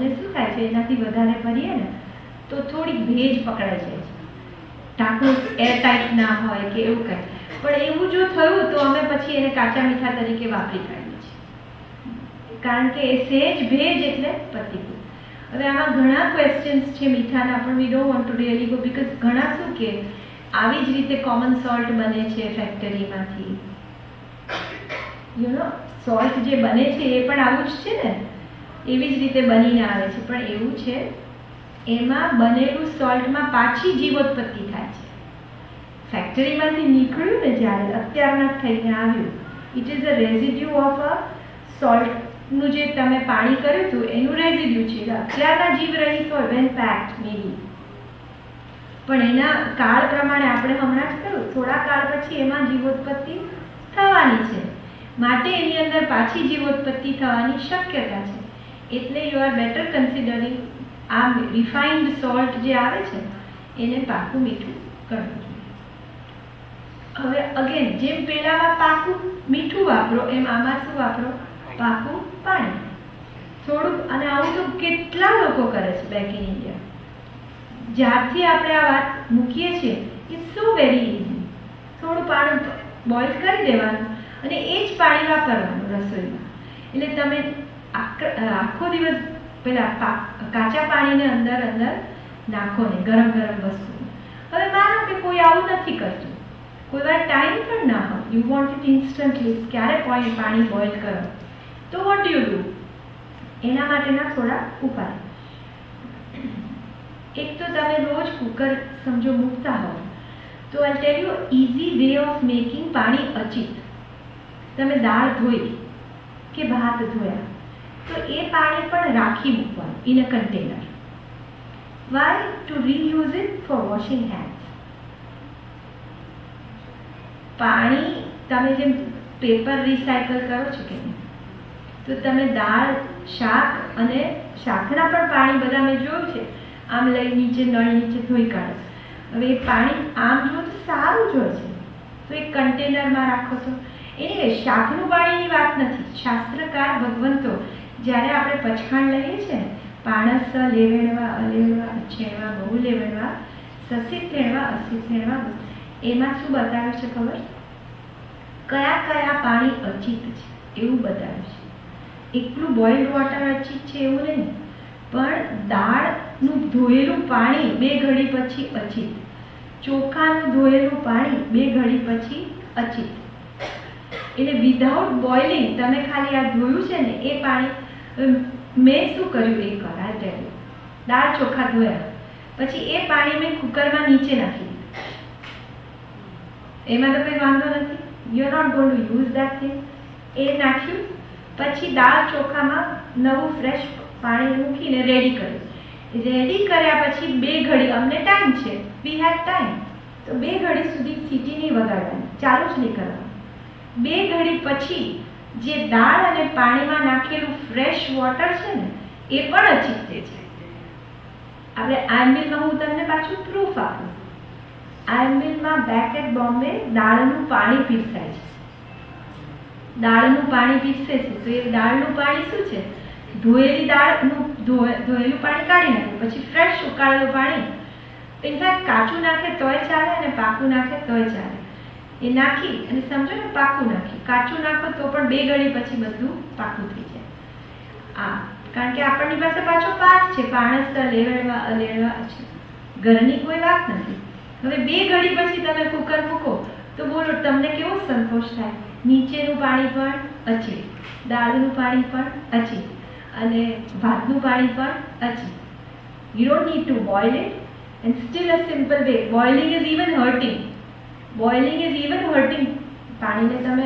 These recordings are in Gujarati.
અમને શું થાય છે, એનાથી વધારે ભરીએ ને તો થોડીક ભેજ પકડાઈ જાય છે, ઢાંકણું એરટાઈટ ના હોય કે એવું કંઈ. પણ એવું જો થયું તો અમે પછી એને કાચા મીઠા તરીકે વાપરી કાઢીએ છીએ, કારણ કે એ સહેજ ભેજ એટલે પતી ગયું. હવે આમાં ઘણા ક્વેશ્ચન્સ છે મીઠાના, પણ we don't want to really go, because ઘણા શું કે આવી જ રીતે કોમન સોલ્ટ બને છે ફેક્ટરીમાંથી. યુ નો સોલ્ટ જે બને છે એ પણ આવું જ છે ને, એવી જ રીતે બનીને આવે છે. પણ એવું છે એમાં બનેલું સોલ્ટમાં પાછી જીવોત્પત્તિ થાય છે. ફેક્ટરીમાંથી નીકળ્યું ને જ્યારે અત્યારના થઈને આવ્યું, it is a residue of a સોલ્ટનું જે તમે પાણી કર્યું હતું એનું રેઝિડ્યુ છે. અત્યારના જીવ રહિત હોય વેન પેક્ડ મેબી, પણ એના કાળ પ્રમાણે આપણે હમણાં જ કહ્યું થોડા કાળ પછી એમાં જીવોત્પત્તિ થવાની છે, માટે એની અંદર પાછી જીવોત્પત્તિ થવાની શક્યતા છે. એટલે યુ આર બેટર કન્સિડરિંગ આ રિફાઇન્ડ સોલ્ટ જે આવે છે એને પાકું મીઠું કરવું જોઈએ. હવે અગેન જેમ પેલામાં પાકું મીઠું વાપરો એમ આમાં શું વાપરો, પાકું પાણી થોડુંક. અને આવું તો કેટલા લોકો કરે છે બેક ઇન ઇન્ડિયા. જ્યારથી આપણે આ વાત મૂકીએ છીએ ઇટ્સ સો વેરી ઇઝી. થોડું પાણી બોઇલ કરી દેવાનું અને એ જ પાણી વાપરવાનું રસોઈમાં. એટલે તમે આખો દિવસ પેલા કાચા પાણીને અંદર અંદર નાખો ને ગરમ ગરમ વસ્તુ. હવે માનો કે કોઈ આવું નથી કરતું, કોઈ વાર ટાઈમ પણ ના હોય, યુ વોન્ટ ઇટ ઇન્સ્ટન્ટલી, ક્યારે પાણી બોઇલ કરો, તો વોટ યુ ડુ, એના માટેના થોડા ઉપાય. એક તો તમે રોજ કુકર સમજો મૂકતા હો તો I tell you easy way of making પાણી અચિત. તમે દાળ ધોઈ કે ભાત ધોયા તો એ પાણી પણ રાખી મૂકવાનું in a container. Why? To reuse it for washing hands. પાણી તમે જેમ પેપર રિસાયકલ કરો છો કે નહીં, તો તમે દાળ, શાક અને શાકના પણ પાણી બધા મેં જોયું છે આમ લઈ નીચે નળ નીચે ધોઈ કાઢો. હવે એ પાણી આમ જુઓ તો સારું જ હોય છે, તો એક કન્ટેનરમાં રાખો છો. એની શાકનું પાણીની વાત નથી. શાસ્ત્રકાર ભગવંતો જ્યારે આપણે પચખાણ લઈએ છીએ ને, પાણસ લેવેણવા અલેવણવા અછેણવા બહુ લેવણવા સસિત થેણવા અસિત થેણવા, એમાં શું બતાવ્યું છે ખબર? કયા કયા પાણી અચિત છે એવું બતાવ્યું છે. એકલું બોઇલ્ડ વોટર અચિત છે એવું નહીં, પણ દાળનું ધોયેલું પાણી 2 ઘડી પછી અચિત, ચોખાનું ધોયેલું પાણી 2 ઘડી પછી અચિત. એટલે વિધાઉટ બોઇલિંગ તમે ખાલી આ ધોયું છે ને એ પાણી. મેં શું કર્યું એકવાર આ ટેલ, દાળ ચોખા ધોયા પછી એ પાણી મેં કુકરમાં નીચે નાખી દીધું. એમાં તો કંઈ વાંધો નથી, you are not going to use that thing. એ નાખ્યું પછી દાળ ચોખામાં નવું ફ્રેશ પાણી મૂકીને રેડી કર્યું. રેડી કર્યા પછી 2 ઘડી, અમને ટાઈમ છે, વી હેવ ટાઈમ, તો 2 ઘડી સુધી સીટી નહીં વગાડવાની, ચાલુ જ નહીં કરવાનું. 2 ઘડી પછી જે દાળ અને પાણીમાં નાખેલું ફ્રેશ વોટર છે ને એ પણ અચિત થઈ જાય. આપણે આયર્નમિલમાં હું તમને પાછું પ્રૂફ આપું. આયર્નમિલમાં બેક એટ બોમ્બે દાળનું પાણી પીરસાય છે. દાળનું પાણી પીરસે છે તો એ દાળનું પાણી શું છે, ધોયેલી દાળનું ધોયેલું પાણી કાઢી નાખે, પછી ફ્રેશ ઉકાળેલું પાણી, ઇનફેક્ટ કાચું નાખે તોય ચાલે અને પાકું નાખે તોય ચાલે. એ નાખી અને સમજો ને પાકું નાખી, કાચું નાખો તો પણ 2 ઘડી પછી બધું પાકું થઈ જાય. કારણ કે આપણી પાસે પાછો પાક છે, પાણસ લેવડવા અલેવડવા છે, ઘરની કોઈ વાત નથી. હવે 2 ઘડી પછી તમે કુકર મૂકો તો બોલો તમને કેવો સંતોષ થાય? નીચેનું પાણી પણ અચિત, દાળનું પાણી પણ અચિત અને ભાતનું પાણી પણ અચિત. You don't need to boil it and still a simple way. Boiling is even hurting. પાણીને તમે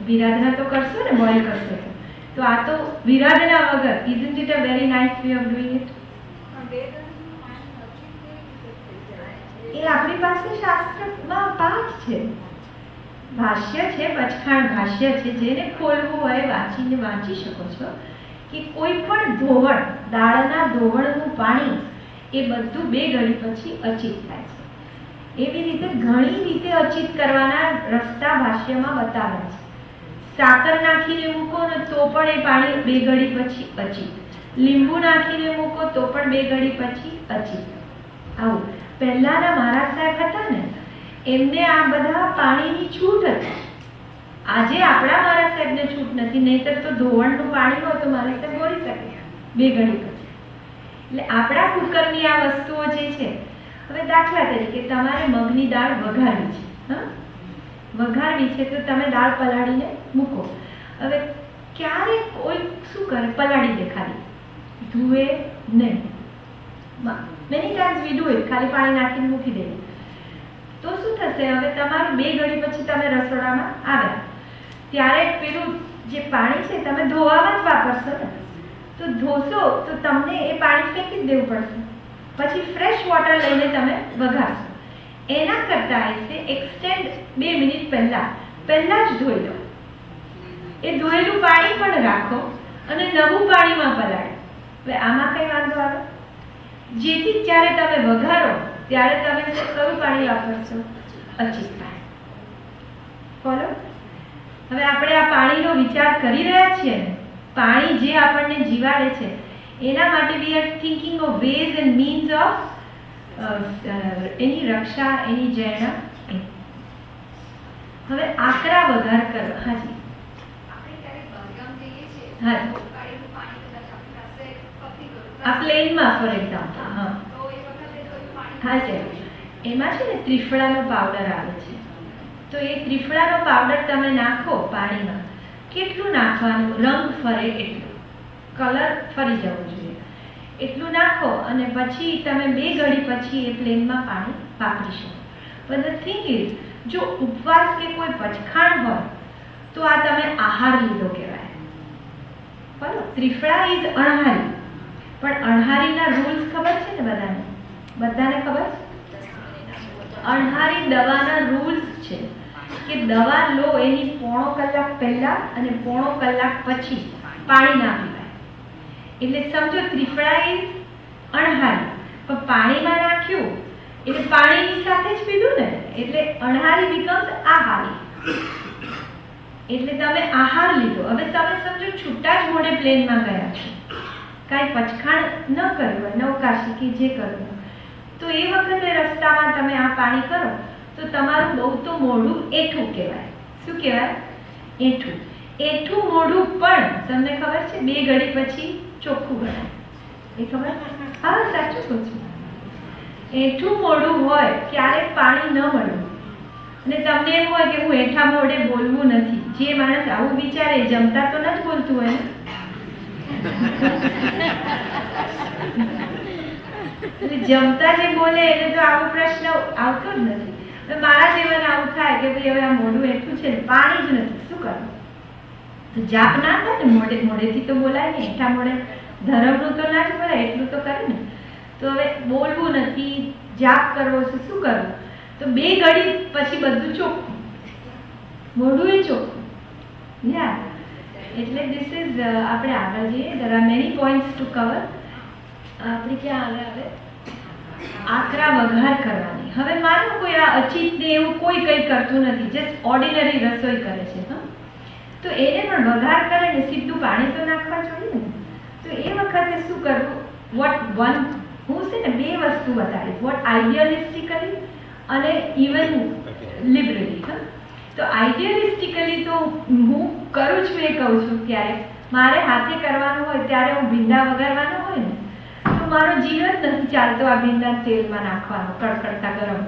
વિરાધના તો કરશો ને, બોઇલ કરશો તો આ તો વિરાધના વગર. Isn't it a very nice way of doing it? એ આપણી પાસે શાસ્ત્રમાં પાઠ છે, ભાષ્ય છે, પચખાણ ભાષ્ય છે, જેને ખોલવું હોય વાંચી શકો છો કે કોઈ પણ ધોવણ, દાળના ધોવણનું પાણી એ બધું 2 ઘડી પછી અચિત થાય છે. એવી રીતે ઘણી રીતે અચિત કરવાના રસ્તા ભાષ્યમાં બતાવ્યા છે. સાકર નાખીને મૂકો ને તો પણ એ પાણી 2 ઘડી પછી અચિત. લીંબુ નાખીને મૂકો તો પણ 2 ઘડી પછી અચી આવું. પહેલાના મારા સાહેબ હતા ને, એમને આ બધા પાણીની છૂટ હતી. આજે આપણા મારા સાહેબને છૂટ નથી, નહીતર તો ધોવણનું પાણી હોય તો મારા સાહેબ બોલી શકે 2 ઘડી પછી. એટલે આપણા કુકરની આ વસ્તુઓ જે છે, હવે દાખલા તરીકે તમારે મગની દાળ વઘારવી છે, વઘારવી છે તો તમે દાળ પલાળીને મૂકો. હવે ક્યારેક કોઈ શું કરે, પલાળી દે, ખાલી ધુએ નહીં. Many times we do it, ખાલી પાણી નાખીને મૂકી દે. તો શું થશે, હવે તમારું 2 ઘડી પછી તમે રસોડામાં આવ્યા ત્યારે પેલું જે પાણી છે તમે ધોવામાં જ વાપરશો ને, તો ધોશો તો તમને એ પાણી ફેંકી જ દેવું પડશે. પછી ફ્રેશ વોટર લઈને તમે વઘારશો. એના કરતાં છે એક્સટેન્ડ 2 મિનિટ પહેલા જ ધોઈ લો. એ ધોયેલું પાણી પણ રાખો અને નવું પાણીમાં પલાળો. હવે આમાં કઈ વાંધો આવે? જેથી જ્યારે તમે વઘારો ત્યારે તમે કયું પાણી વાપરશો? અચિત પાણી. ફોલો? હવે આપણે આ પાણીનો વિચાર કરી રહ્યા છીએ ને, પાણી જે આપણને જીવાડે છે, એના માટે we are thinking of ways and means of એની રક્ષા, એની જૈણા. હવે આકરા વઘાર કરો. હાજી હા, આ પ્લેનમાં ફોર એક્ઝામ્પલ. હા હા છે, એમાં છે ને ત્રિફળાનો પાવડર આવે છે. તો એ ત્રિફળાનો પાવડર તમે નાખો પાણીમાં. કેટલું નાખવાનું? રંગ ફરે એટલું, કલર ફરી જવું જોઈએ એટલું નાખો અને પછી તમે 2 ઘડી પછી એ પ્લેનમાં પાણી વાપરી શકો. પણ ધ થિંગ ઇઝ, જો ઉપવાસ કે કોઈ પચખાણ હોય તો આ તમે આહાર લીધો કહેવાય. બરાબર? ત્રિફળા ઇઝ અણહારી. પણ અણહારીના રૂલ્સ ખબર છે ને બધાને? બધાને ખબર છે? અણહારી દવાના રૂલ્સ છે કે દવા લો એની 1/2 કલાક પહેલા અને 1/2 કલાક પછી પાણી ના પીવાય. એટલે સમજો ત્રિફળા ઇઝ અણહારી, પણ પાણીમાં નાખ્યું એટલે પાણીની સાથે જ પીધું ને, એટલે અણહારી બીકમ્સ આહારી. એટલે તમે આહાર લીધો. હવે તમે સમજો છૂટા જ મોઢે પ્લેનમાં ગયા છો, કાંઈ પચખાણ ન કર્યું હોય, નવકાશી કે જે કરવું, તો એ વખતે રસ્તામાં તમે આ પાણી કરો તો તમારું બહુ તો મોઢું એઠું કહેવાય. શું કહેવાય? એઠું. એઠું મોઢું પણ તમને ખબર છે 2 ઘડી પછી ચોખ્ખું ગણાય. એ ખબર? હા, સાચું કહું છું. એઠું મોઢું હોય ક્યારેક પાણી ન મળ્યું અને તમને એમ હોય કે હું એઠા મોઢે બોલવું નથી. જે માણસ આવું વિચારે જમતા તો ન જ બોલતું હોય ને. એટલે જમતા જે બોલે એને તો આવો પ્રશ્ન આવતો જ નથી. મારા જીવન આવું થાય કે ભાઈ હવે આ મોઢું એટલું છે, પાણી જ નથી, શું કરવું? તો જાપ ના થાય ને, મોઢેથી તો બોલાય ને, એઠા મોઢે ધર્મનું તો ના જ બોલાય, એટલું તો કરે ને. તો હવે બોલવું નથી, જાપ કરવો છે, શું કરવું? તો 2 ઘડી પછી બધું ચોખ્ખું, મોઢું એ ચોખ્ખું. યા એટલે ધીસ ઇઝ, આપણે આગળ જઈએ. There are many points two cover. આપણે ક્યાં આવે? આકરા વઘાર કરવાની. હવે માનો કોઈ આ અચિતને એવું કોઈ કંઈ કરતું નથી, જસ્ટ ઓર્ડિનરી રસોઈ કરે છે, તો એને પણ વઘાર કરે ને સીધું પાણી તો નાખવા જોઈએ ને. તો એ વખતે શું કરવું? હું છે ને 2 વસ્તુ બતાવીશ, વોટ આઈડિયલિસ્ટિકલી અને ઇવન લિબરલી. તો આઈડિયલિસ્ટિકલી તો હું કરું છું, એ કહું છું. ત્યારે મારે હાથે કરવાનું હોય ત્યારે હું ભીંડા વઘારવાનો હોય ને, તો મારો જીવ જ નથી ચાલતો આ ભીંડા તેલમાં નાખવાનો કડકડતા ગરમ.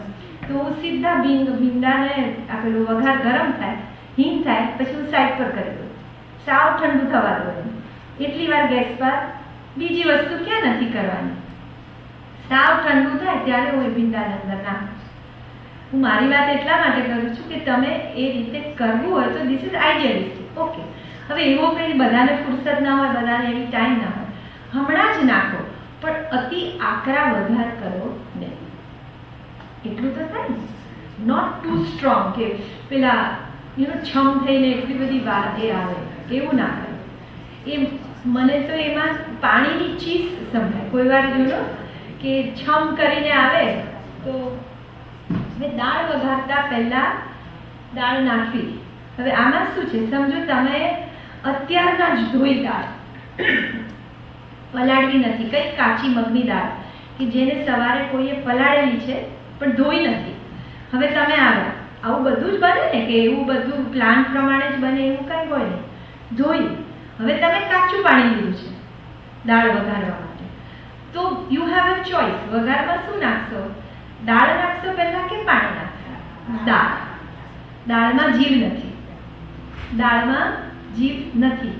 તો હું સીધા ભીંડાને આપેલું વઘાર ગરમ થાય, હિંગ થાય, પછી હું સાઈડ પર કરી દઉં, સાવ ઠંડુ થવા દઉં. એટલી વાર ગેસ પર બીજી વસ્તુ ક્યાં નથી કરવાની. સાવ ઠંડુ થાય ત્યારે હું એ ભીંડાને અંદર નાખું. હું મારી વાત એટલા માટે કરું છું કે તમે એ રીતે કરવું હોય તો ધીસ ઇઝ આઈડિયલિસ્ટિક. ઓકે, હવે એવો કંઈ બધાને ફુરસદ ના હોય, બધાને એવી ટાઈમ ના હોય, હમણાં જ નાખો, પણ અતિ આકરા વઘાર કરો નહીં. એટલું તો થાય ને, નોટ ટુ સ્ટ્રોંગ કે પેલા છમ થઈને એટલી બધી વાત એ આવે, એવું ના કરે. એ મને તો એમાં પાણીની ચીઝ સંભળાય. કોઈ વાર કે છમ કરીને આવે તો દાળ વઘારતા પહેલા દાળ નાખવી. હવે આમાં શું છે સમજો, તમે અત્યારના જ ધોઈ દાળ પલાળવી નથી, કંઈક કાચી મગની દાળ કે જેને સવારે કોઈએ પલાળેલી છે પણ ધોઈ નથી. હવે તમે આવ્યા, આવું બધું જ બને ને કે એવું બધું પ્લાન પ્રમાણે જ બને એવું કંઈ હોય નહીં. ધોઈ હવે તમે કાચું પાણી લીધું છે દાળ વઘારવા માટે, તો યુ હેવ અ ચોઇસ. વઘારમાં શું નાખશો? દાળ નાખશો પહેલા કે પાણી નાખશો? દાળ. દાળમાં જીવ નથી, દાળમાં જીવ નથી,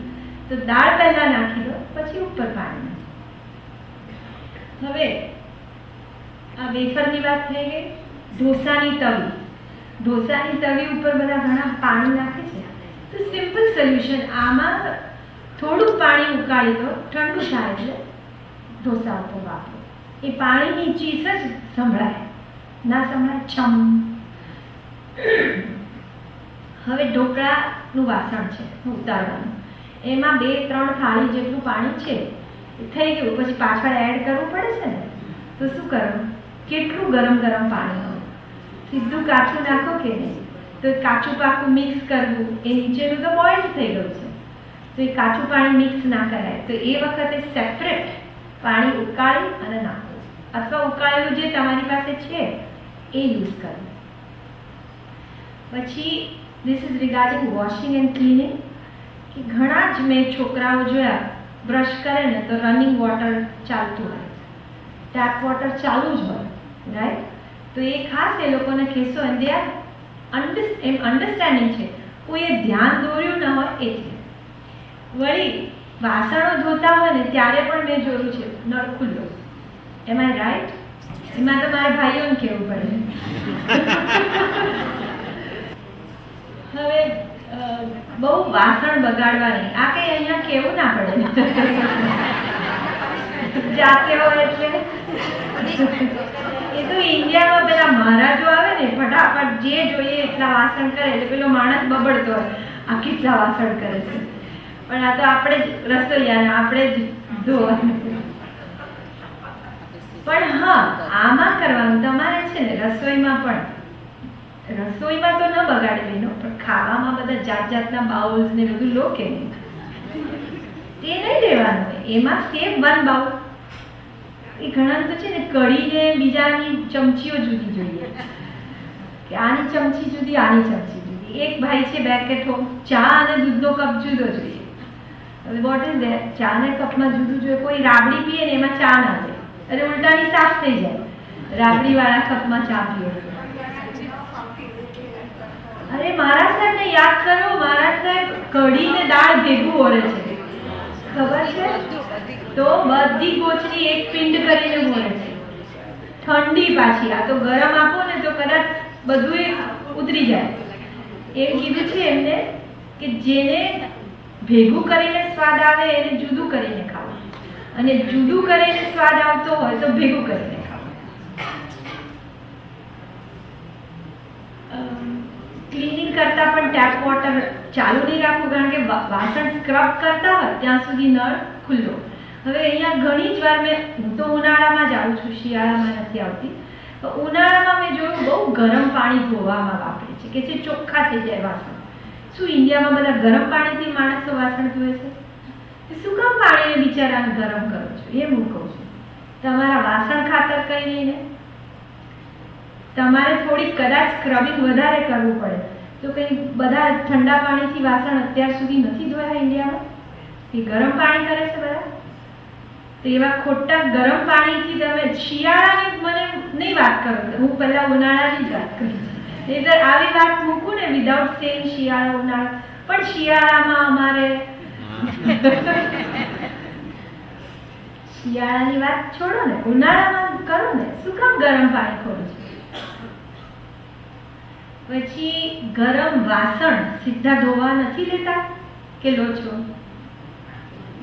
તો દાળ પહેલા નાખી દો, પછી ઉપર પાણી. હવે આ વેફરની વાત થઈ ગઈ. ઢોસાની તવી, ઢોસાની તવી ઉપર બધા ઘણા પાણી નાખે છે, તો સિમ્પલ સોલ્યુશન, આમાં થોડું પાણી ઉકાળી દો, ઠંડુ થાય એટલે ઢોસા ઉપર વાપરો. એ પાણીની ચીસ જ સંભળાય, ના સંભળાય? છમ. હવે ઢોકળાનું વાસણ છે ઉતારવાનું, એમાં 2-3 થાળી જેટલું પાણી છે, થઈ ગયું, પછી પાછળ એડ કરવું પડે છે ને, તો શું કરવું? કેટલું ગરમ ગરમ પાણી હોય, સીધું કાચું નાખો કે નહીં, તો કાચું પાકું મિક્સ કરવું, એ નીચેનું તો બોઇલ થઈ ગયું છે, તો એ કાચું પાણી મિક્સ ના કરાય, તો એ વખતે સેપરેટ પાણી ઉકાળી અને નાખવું, અથવા ઉકાળેલું જે તમારી પાસે છે એ યુઝ કરવું. પછી this is regarding washing and cleaning, કે ઘણા જ મેં છોકરાઓ જોયા બ્રશ કરે ને તો રનિંગ વોટર ચાલતું હોય, ટેપ વોટર ચાલુ જ હોય, રાઈટ? તો એ ખાસ એ લોકોને કહેશો, અને દે આર અન્ડરસ્ટેન્ડિંગ છે, કોઈએ ધ્યાન દોર્યું ન હોય એટલે. વળી વાસણો ધોતા હોય ને ત્યારે પણ મેં જોયું છે નળ ખુલ્લો. એમ આઈ રાઈટ? એમાં તો મારા ભાઈઓને કહેવું પડે. હવે બહુ વાસણ બગાડવા નહીં, આ કંઈ અહીંયા કેવું ના પડે, જાતે હોય એટલે. એ તો ઇન્ડિયામાં પેલા મહારાજો આવે ને, ફટાફટ જે જોઈએ એટલા વાસણ કરે, એટલે પેલો માણસ બબડતો હોય આ કેટલા વાસણ કરે છે. પણ આ તો આપણે જ રસોઈયા, આપણે જ ધોવાનું. પણ હા, આમાં કરવાનું તમારે છે ને, રસોઈમાં પણ, રસોઈમાં તો ન બગાડવી, પણ ખાવામાં બધા જાત જાતના બાઉલ્સ ને બધું લો કે નહીં, તે નહીં લેવાનું. એમાં સેવ 1 બાઉલ. એ ઘણા તો છે ને કઢીને બીજાની ચમચીઓ જુદી જોઈએ, કે આની ચમચી જુદી, આની ચમચી જુદી. એક ભાઈ છે બેકેટ હોમ, ચા અને દૂધનો કપ જુદો જોઈએ. હવે વોટ ઇઝ ધેટ? ચા ને કપમાં જુદું જોઈએ. કોઈ રાબડી પીએ ને એમાં ચા ના જાય, અરે ઉલટાની સાફ થઈ જાય, રાબડી વાળા કપમાં ચા પીએ. અરે મારા સાહેબ ને યાદ કરો, મારા સાહેબ કઢી ને દાળ ભેગું ઓરે છે, ખબર છે? તો બધી ગોચરી એક પિંડ કરીને ઓરે છે, ઠંડી પાછી. આ તો ગરમ આપો ને તો કદાચ બધું ઉતરી જાય. એમ કીધું છે એમને કે જેને ભેગું કરીને સ્વાદ આવે એને જુદું કરીને ખાવું, અને જુદું કરીને સ્વાદ આવતો હોય તો ભેગું કરીને ખાવું. ક્લિનિંગ કરતા પણ ટેપ વોટર ચાલુ નહીં રાખવું, કારણ કે વાસણ સ્ક્રબ કરતા હોય ત્યાં સુધી નળ ખુલ્લો. હવે અહીંયા ઘણી જ વાર હું તો ઉનાળામાં જ આવું છું, શિયાળામાં નથી આવતી. તો ઉનાળામાં મેં જોયું બહુ ગરમ પાણી ધોવામાં વાપરે છે, કે જે ચોખ્ખા થઈ જાય વાસણ. શું ઇન્ડિયામાં બધા ગરમ પાણીથી માણસો વાસણ ધોવે છે? શું કામ પાણીને બિચારાને ગરમ કરો છો? એ હું કહું છું. તમારા વાસણ ખાતર કઈ નહીં ને, તમારે થોડીક કદાચ સ્ક્રબિંગ વધારે કરવું પડે, તો કંઈ બધા ઠંડા પાણીથી વાસણ અત્યાર સુધી નથી ધોયા ઇન્ડિયામાં, એ ગરમ પાણી કરે છે બધા. તો એવા ખોટા ગરમ પાણીથી તમે શિયાળાની મને નહીં વાત કરો, હું પહેલા ઉનાળાની જ વાત કરું. નહીંતર આવી વાત મૂકું ને વિધાઉટ સેઇંગ શિયાળા ઉનાળા, પણ શિયાળામાં અમારે શિયાળાની વાત છોડો ને, ઉનાળામાં કરો ને, શું કામ ગરમ પાણી ખોલો છો? પછી ગરમ વાસણ સીધા ધોવા નથી લેતા કે લો છો?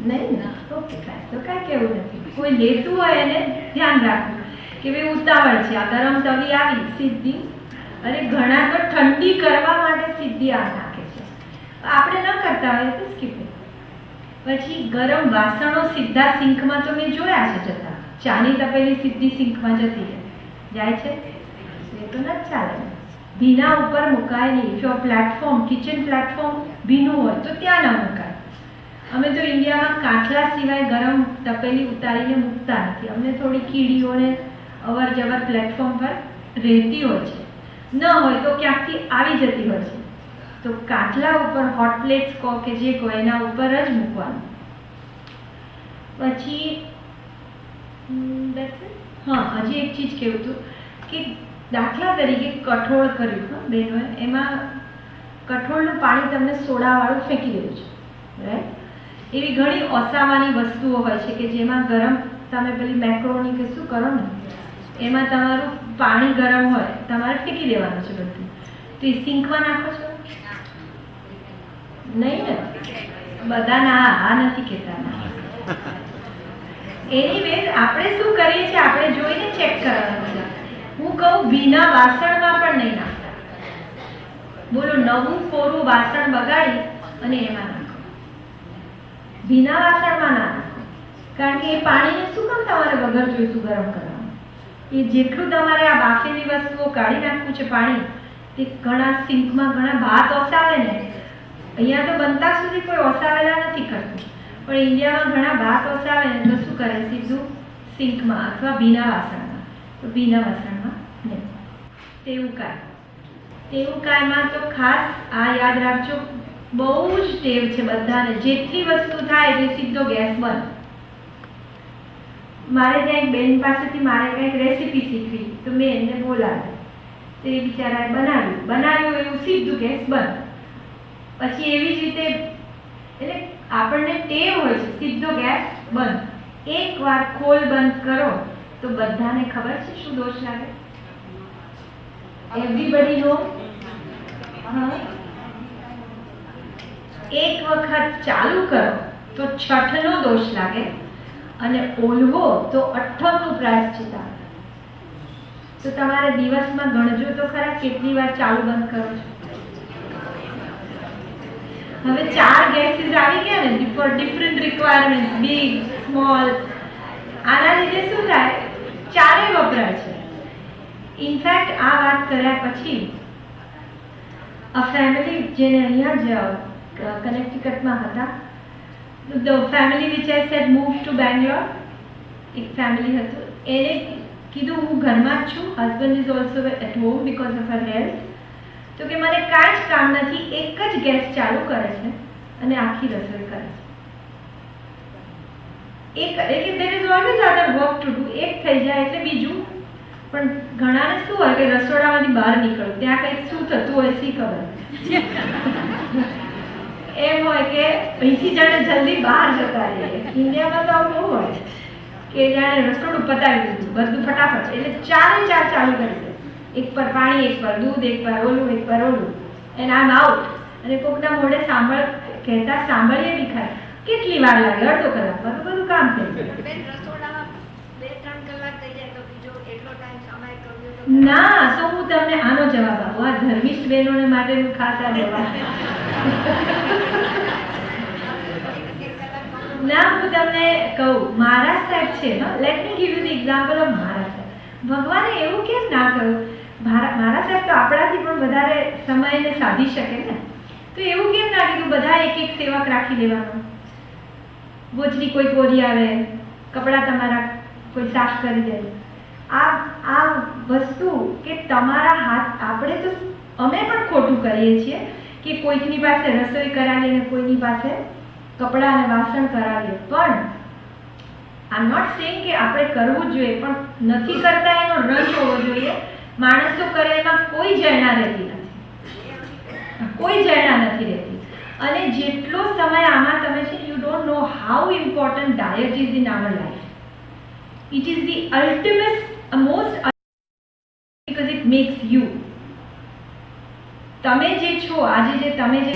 નહીં ના, ઓકે, કાંઈ તો કાંઈ કેવું નથી. કોઈ લેતું હોય એને ધ્યાન રાખવું કે ભાઈ ઉતાવળ છે, આ ગરમ તવી આવી સીધી, અને ઘણા તો ઠંડી કરવા માટે સીધી આ નાખે છે, આપણે ન કરતા હોય તો સ્કીપ. પછી ગરમ વાસણો સીધા સિંકમાં તો મેં જોયા છે જતા, ચાની તપેલી સીધી સિંકમાં જતી જાય છે, એ તો ન ચાલે. ભીના ઉપર મુકાય નહીં. જો પ્લેટફોર્મ, કિચન પ્લેટફોર્મ ભીનું હોય તો ત્યાં ન મુકાય, અમે તો ઇન્ડિયામાં કાઠલા સિવાય ગરમ તપેલી ઉતારીને મૂકતા નથી. અમને થોડી કીડીઓને અવર જવર પ્લેટફોર્મ પર રહેતી હોય છે, ન હોય તો ક્યાંકથી આવી જતી હોય છે. તો કાઠલા ઉપર હોટ પ્લેટ્સ કહો કે જે કહો એના ઉપર જ મૂકવાનું. પછી હા, હજી એક ચીજ કહેવું હતું કે દાખલા તરીકે કઠોળ કર્યું, હા બહેનોએ, એમાં કઠોળનું પાણી તમને સોડાવાળું ફેંકી દેવું છે, રાઈટ? એવી ઘણી ઓસાવાની વસ્તુઓ હોય છે કે જેમાં ગરમ તમે પેલી મેક્રોની કે શું કરો ને એમાં તમારું પાણી ગરમ હોય, તમારે ફેંકી દેવાનું છે બધું. તો એ સિંકમાં નાખો છો? નહીં ને, બધા ના આ નથી કહેતા. એનીવેઝ આપણે શું કરીએ છીએ, આપણે જોઈને ચેક કરવાનું છે. હું કહું ભીના વાસણમાં પણ નહીં નાખતા. બોલો, નવું કોરું વાસણ બગાડી અને એમાં નાખો. ભીના વાસણમાં ના નાખો, કારણ કે એ પાણીને શું કામ તમારે વગર જોઈતું ગરમ કરવાનું? એ જેટલું તમારે આ બાફેલી વસ્તુઓ કાઢી નાખવું છે પાણી, તે ઘણા સિંકમાં ઘણા ભાત ઓસાવે ને, અહીંયા તો બનતા સુધી કોઈ ઓસાવેલા નથી કરતું, પણ ઇન્ડિયામાં ઘણા ભાત ઓસાવે ને તો શું કરે, સીધું સિંકમાં અથવા ભીના વાસણમાં. તો ભીના વાસણમાં નહીં. તેવું કાયમાં તો ખાસ આ યાદ રાખજો, બહુ જ ટેવ છે બધાને, જેટલી વસ્તુ થાય એટલે સીધો ગેસ બંધ. મારે ત્યાં એક બેન પાસેથી મારે કંઈક રેસીપી શીખવી, તો મેં એમને બોલાવી, તો એ બિચારાએ બનાવ્યું એવું સીધું ગેસ બંધ. પછી એવી જ રીતે, એટલે આપણને ટેવ હોય છે સીધો ગેસ બંધ. એકવાર ખોલ બંધ કરો તો બધાને ખબર છે શું દોષ લાગે. એવરીબડી નો. એક વખત ચાલુ કરો તો 6ઠનો દોષ લાગે અને ઓલવો તો 8મનું પ્રાયશ્ચિત આવે. તો તમારે દિવસમાં ગણજો તો ખરા કેટલી વાર ચાલુ બંધ કરો છો. હવે 4 ગેસીસ આવી ગયા ને, for different requirement, big, small. આના લીધે શું થાય, ચારે વપરાય છે. ઇનફેક્ટ આ વાત કર્યા પછી અ ફેમિલી જેને અહીંયા જ કનેક્ટિકટમાં હતા, the family which I said move to Bangalore, એક ફેમિલી હતું, એને કીધું હું ઘરમાં જ છું, husband is also at home because of her health. તો કે મને કાંઈ જ કામ નથી, એક જ ગેસ ચાલુ કરે છે અને આખી રસોઈ કરે છે. there is always other work to do. એક થઈ જાય એટલે બીજું. પણ ઘણાને શું હોય કે રસોડામાંથી બહાર નીકળો, ત્યાં કંઈક શું થતું હોય શી ખબર. એમ હોય કે અહીંથી જાણે જલ્દી બહાર જતા રહીએ. ઇન્ડિયામાં તો આવું બહુ હોય કે જાણે રસોડું પતાવી દીધું બધું ફટાફટ, એટલે 4 ચાલુ કરી દે. એક પર પાણી, એક પર દૂધ, એક પર ઓલું, એક પર ઓલું, એન્ડ આમ આઉટ. અને કોકના મોઢે કહેતા સાંભળીએ બી ખરા, કેટલી વાર લાગે, અડધો કલાક પર બધું કામ થઈ જાય. ના, તો હું તમને આનો જવાબ આપું. આ ધર્મિષ્ઠ બહેનોને માટેનું ખાસ આ જવાબ. ના, હું તમને કહું, મહારાષ્ટ્ર છે, let me give you the example of Maharashtra. ભગવાને એવું કેમ ના કર્યું? મહારાષ્ટ્ર તો આપણાથી પણ વધારે સમયને સાધી શકે ને, તો એવું કેમ ના કીધું બધા એક સેવક રાખી દેવાનો? ગોચરી કોઈ કોરી આવે, કપડાં તમારા કોઈ સાફ કરી દે. આ વસ્તુ કે તમારા હાથ, આપણે તો અમે પણ ખોટું કરીએ છીએ કે કોઈકની પાસે રસોઈ કરાવીએ, કોઈની પાસે કપડાં અને વાસણ કરાવીએ. પણ આઈ એમ નોટ સેઇંગ કે આપણે કરવું જ જોઈએ, પણ નથી કરતા એનો રસ હોવો જોઈએ. માણસો કરે એમાં કોઈ જણા રહેતી નથી, કોઈ જણા નથી રહેતી. અને જેટલો સમય આમાં તમે છે, you don't know how important diet is in our life. It is the ultimate, most, because it makes you. તમે જે છો આજે, જે તમે જે